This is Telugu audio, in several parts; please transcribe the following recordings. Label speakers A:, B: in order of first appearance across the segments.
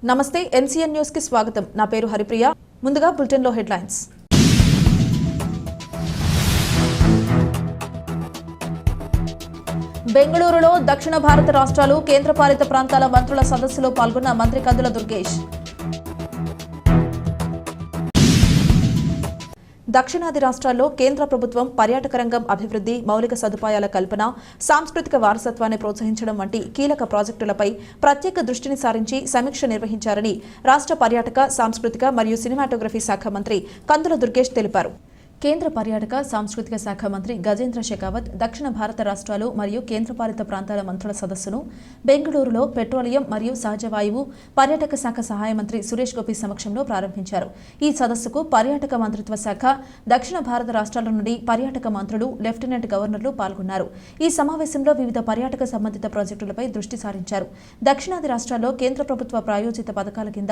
A: నమస్తే ఎన్సీఎన్ న్యూస్ కి స్వాగతం. నా పేరు హరిప్రియ. ముందుగా బులెటిన్ లో హెడ్లైన్స్. బెంగళూరులో దక్షిణ భారత రాష్ట్రాలు కేంద్రపాలిత ప్రాంతాల మంత్రుల సదస్సులో పాల్గొన్న మంత్రి కందుల దుర్గేష్. దక్షిణాది రాష్ట్రాల్లో కేంద్ర ప్రభుత్వం పర్యాటక రంగం అభివృద్ధి, మౌలిక సదుపాయాల కల్పన, సాంస్కృతిక వారసత్వాన్ని ప్రోత్సహించడం వంటి కీలక ప్రాజెక్టులపై ప్రత్యేక దృష్టిని సారించి సమీక్ష నిర్వహించారని రాష్ట్ర పర్యాటక, సాంస్కృతిక మరియు సినిమాటోగ్రఫీ శాఖ మంత్రి కందుల దుర్గేష్ తెలిపారు. కేంద్ర పర్యాటక, సాంస్కృతిక శాఖ మంత్రి గజేంద్ర షెకావత్ దక్షిణ భారత రాష్ట్రాలు మరియు కేంద్రపాలిత ప్రాంతాల మంత్రుల సదస్సును బెంగళూరులో పెట్రోలియం మరియు సహజ వాయువు పర్యాటక శాఖ సహాయ మంత్రి సురేష్ గోపి సమక్షంలో ప్రారంభించారు. ఈ సదస్సుకు పర్యాటక మంత్రిత్వ శాఖ, దక్షిణ భారత రాష్ట్రాల నుండి పర్యాటక మంత్రులు, లెఫ్టినెంట్ గవర్నర్లు పాల్గొన్నారు. ఈ సమావేశంలో వివిధ పర్యాటక సంబంధిత ప్రాజెక్టులపై దృష్టి సారించారు. దక్షిణాది రాష్ట్రాల్లో కేంద్ర ప్రభుత్వ ప్రాయోజిత పథకాల కింద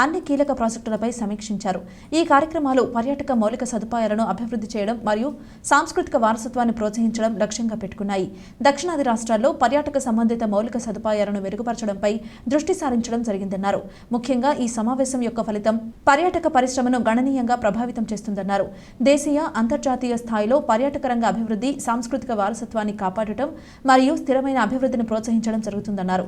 A: అన్ని కీలక ప్రాజెక్టులపై సమీక్షించారు. ఈ కార్యక్రమాలు పర్యాటక మౌలిక సదుపాయాలను అభివృద్ధి చేయడం మరియు సాంస్కృతిక వారసత్వాన్ని ప్రోత్సహించడం లక్ష్యంగా పెట్టుకున్నాయి. దక్షిణాది రాష్ట్రాల్లో పర్యాటక సంబంధిత మౌలిక సదుపాయాలను మెరుగుపరచడంపై దృష్టి సారించడం జరిగిందన్నారు. ముఖ్యంగా ఈ సమావేశం యొక్క ఫలితం పర్యాటక పరిశ్రమను గణనీయంగా ప్రభావితం చేస్తుందన్నారు. దేశీయ, అంతర్జాతీయ స్థాయిలో పర్యాటక రంగ అభివృద్ధి, సాంస్కృతిక వారసత్వాన్ని కాపాడటం మరియు స్థిరమైన అభివృద్ధిని ప్రోత్సహించడం జరుగుతుందన్నారు.